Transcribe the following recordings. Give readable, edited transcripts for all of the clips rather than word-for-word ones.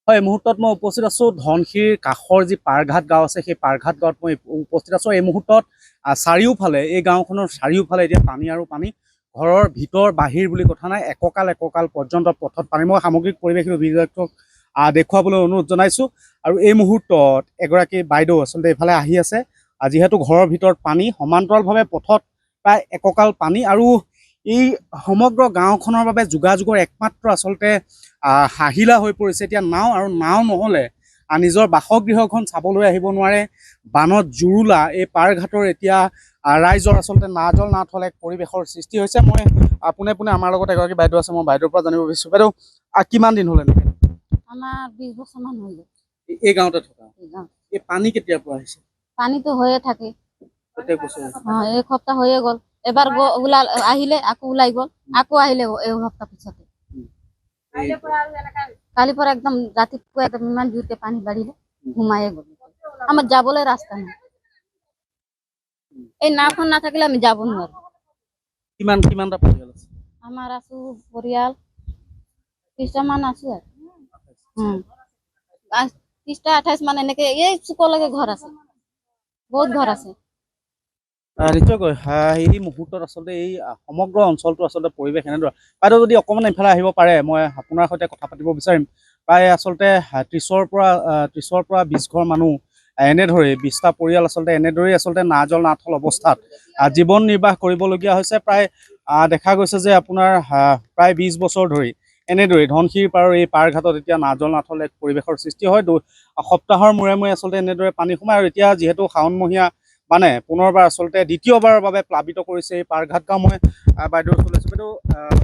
হয়, এই মুহূৰ্তত মই উপস্থিত আছোঁ ধনশিৰিৰ কাষৰ যি পাৰঘাট গাঁও আছে, সেই পাৰঘাট গাঁৱত মই উপস্থিত আছোঁ। এই মুহূৰ্তত চাৰিওফালে এই গাঁওখনৰ চাৰিওফালে এতিয়া পানী আৰু পানী। ঘৰৰ ভিতৰ বাহিৰ বুলি কথা নাই, এককাল পৰ্যন্ত পথত পানী। মই সামগ্ৰিক পৰিৱেশ বিভাগক দেখুৱাবলৈ অনুৰোধ জনাইছোঁ। আৰু এই মুহূৰ্তত এগৰাকী বাইদেউ আচলতে এইফালে আহি আছে। যিহেতু ঘৰৰ ভিতৰত পানী, সমান্তৰালভাৱে পথত প্ৰায় এককাল পানী। আৰু এই সমগ্ৰ গাঁওখনৰ বাবে যোগাযোগৰ একমাত্ৰ আচলতে হাহিলা হৈ পৰিছে এতিয়া নাও। আৰু নাও নহ'লে নিজৰ বাসগৃহখন চাবলৈ আহিব নোৱাৰে। বানত জুৰুলা এই পাৰঘাটৰ এতিয়া ৰাইজৰ আচলতে নাজল নাথল এক পৰিৱেশৰ সৃষ্টি হৈছে। মই পোনে পোনে আমাৰ লগত এগৰাকী বাইদেউ আছে, মই বাইদেউৰ পৰা জানিব বিচাৰিছোঁ। বাইদেউ, কিমান দিন হ'ল এনেকৈ? আমাৰ 20 বছৰমান হৈ গ'ল এই গাঁৱতে থকা। এই পানী কেতিয়াৰ পৰা আহিছে? পানীটো হৈয়ে থাকে, প্ৰত্যেক বছৰে? এক সপ্তাহ হৈয়ে গ'ল। এবাৰ আহিলে আকৌ ওলাই গ'ল, আকৌ আহিলে এই সপ্তাহ পিছতে। কালিৰ পৰা একদম ৰাতিপুৱা একদম ইমান জোৰকে পানী বাঢ়িলে, সোমায়ে গ'ল। আমাৰ যাবলৈ ৰাস্তা নাই। এই নাওখন নাথাকিলে আমি যাব নোৱাৰো। কিমানটা পৰিয়াল আছে? আমাৰ আছো পৰিয়াল 30টা মান আছো আৰু 30টা 28 মান এনেকে এই চুকলৈকে ঘৰ আছে, বহুত ঘৰ আছে। নিশ্চয়কৈ এই মুহূৰ্তত আচলতে এই সমগ্ৰ অঞ্চলটো আচলতে পৰিৱেশ এনেদৰে। বাইদেউ, যদি অকণমান এইফালে আহিব পাৰে, মই আপোনাৰ সৈতে কথা পাতিব বিচাৰিম। প্ৰায় আচলতে 30ৰ পৰা 20 ঘৰ মানুহ এনেদৰে 20টা পৰিয়াল আচলতে এনেদৰেই আচলতে নাজল নাথল অৱস্থাত জীৱন নিৰ্বাহ কৰিবলগীয়া হৈছে। প্ৰায় দেখা গৈছে যে আপোনাৰ প্ৰায় 20 বছৰ ধৰি এনেদৰে ধনশিৰি পাৰৰ এই পাৰঘাটত এতিয়া নাজল নাথল এক পৰিৱেশৰ সৃষ্টি হয়। সপ্তাহৰ মূৰে মূৰে আচলতে এনেদৰে পানী সোমায়। আৰু এতিয়া যিহেতু শাওণমহীয়া মানে পুনৰবাৰ আচলতে দ্বিতীয়বাৰৰ বাবে প্লাবিত কৰিছে এই পাৰঘাট গাঁও। মই বাইদেউ চলাইছোঁ। বাইদেউ,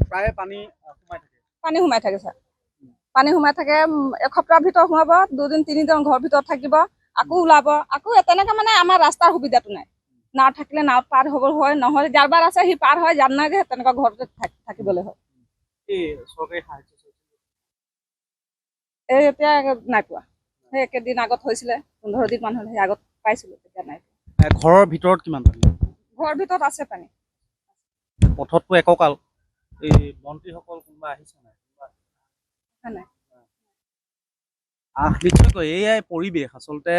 প্ৰায়ে পানী সোমাই থাকে? পানী সোমাই থাকে ছাৰ, পানী সোমাই থাকে। এসপ্তাহৰ ভিতৰত সোমাব, 2 দিন 3 দিন ঘৰৰ ভিতৰত থাকিব, আকৌ ওলাব। আকৌ তেনেকে মানে আমাৰ ৰাস্তাৰ সুবিধাটো নাই। নাও থাকিলে নাৱত পাৰ হ'ব হয়, নহ'লে যাৰবাৰ আছে সি পাৰ হয়, যাৰ নাই যে তেনেকুৱা ঘৰতে থাকিবলৈ হয়। চৰকাৰী সাহায্য এই এতিয়া নাই পোৱা। সেই একেদিন আগত হৈছিলে, 15 দিন মান হ'ল, সেই আগত পাইছিলো, তেতিয়া নাই। ঘৰৰ ভিতৰত কিমান পানী? ঘৰৰ ভিতৰত আছে পানী। পথতটো এককাল। এই মন্ত্ৰীসকল কোনোবা আহিছে নাই? নিশ্চয়কৈ এয়াই পৰিৱেশ আচলতে।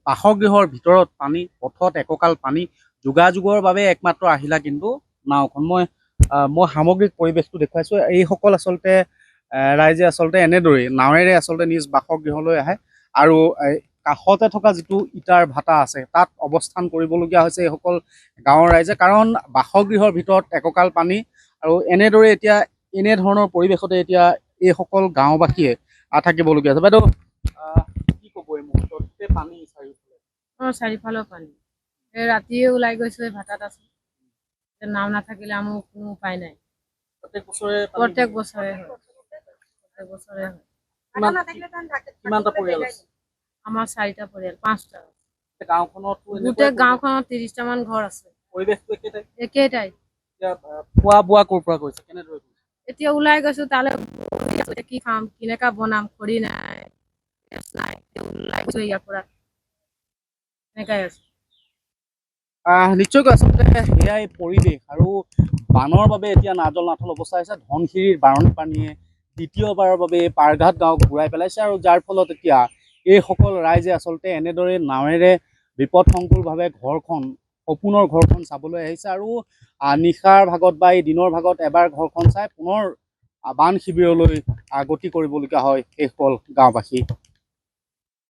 বাসগৃহৰ ভিতৰত পানী, পথত এককাল পানী। যোগাযোগৰ বাবে একমাত্ৰ আহিলা কিন্তু নাওখন। মই সামগ্ৰিক পৰিৱেশটো দেখুৱাইছোঁ। এইসকল আচলতে ৰাইজে আচলতে এনেদৰেই নাৱেৰে আচলতে নিজ বাসগৃহলৈ আহে। আৰু কাষতে থকা যিটো ইটাৰ ভাটা আছে তাত অৱস্থান কৰিবলগীয়া হৈছে এইসকল গাঁৱৰ ৰাইজে। কাৰণ বাসগৃহৰ ভিতৰত এককাল পানী। আৰু এনেদৰে এতিয়া এনেধৰণৰ পৰিৱেশতে এতিয়া এইসকল গাঁওবাসীয়ে থাকিবলগীয়া আছে। বাইদেউ, কি ক'ব এই মুহূৰ্তত? পানী চাৰিওফালৰ পানী। এই ৰাতিয়ে ওলাই গৈছো, এই ভাটাত আছো। নাও নাথাকিলে আমাৰ কোনো উপায় নাই। প্ৰত্যেক বছৰে হয়। কিমানটা পৰিয়াল আছে? আমাৰ 4টা পৰিয়াল, 5টা। গাঁওখনত গোটেই গাঁওখনত 30টা মান ঘৰ আছে। পৰিৱেশটো একেটাই। খোৱা বোৱা ক'ৰ পৰা কৰিছে, কেনেদৰে? এতিয়া ওলাই গৈছো, তালৈ কি খাম, কেনেকা বনাম, খৰি নাই, ওলাই গৈছো ইয়াৰ পৰা এনেকাই আছে। নিশ্চয়কৈ আচলতে সেয়াই পৰিৱেশ। আৰু বানৰ বাবে এতিয়া নাজল নাথল অৱস্থা হৈছে। ধনশিৰিৰ বাৰণী পানীয়ে দ্বিতীয়বাৰৰ বাবে এই পাৰঘাট গাঁওক ঘূৰাই পেলাইছে। আৰু যাৰ ফলত এতিয়া এইসকল ৰাইজে আচলতে এনেদৰে নাৱেৰে বিপদসংকুলভাৱে সপোনৰ ঘৰখন চাবলৈ আহিছে। আৰু নিশাৰ ভাগত বা এই দিনৰ ভাগত এবাৰ ঘৰখন চাই পুনৰ বান শিবিৰলৈ গতি কৰিবলগীয়া হয় এইসকল গাঁওবাসী।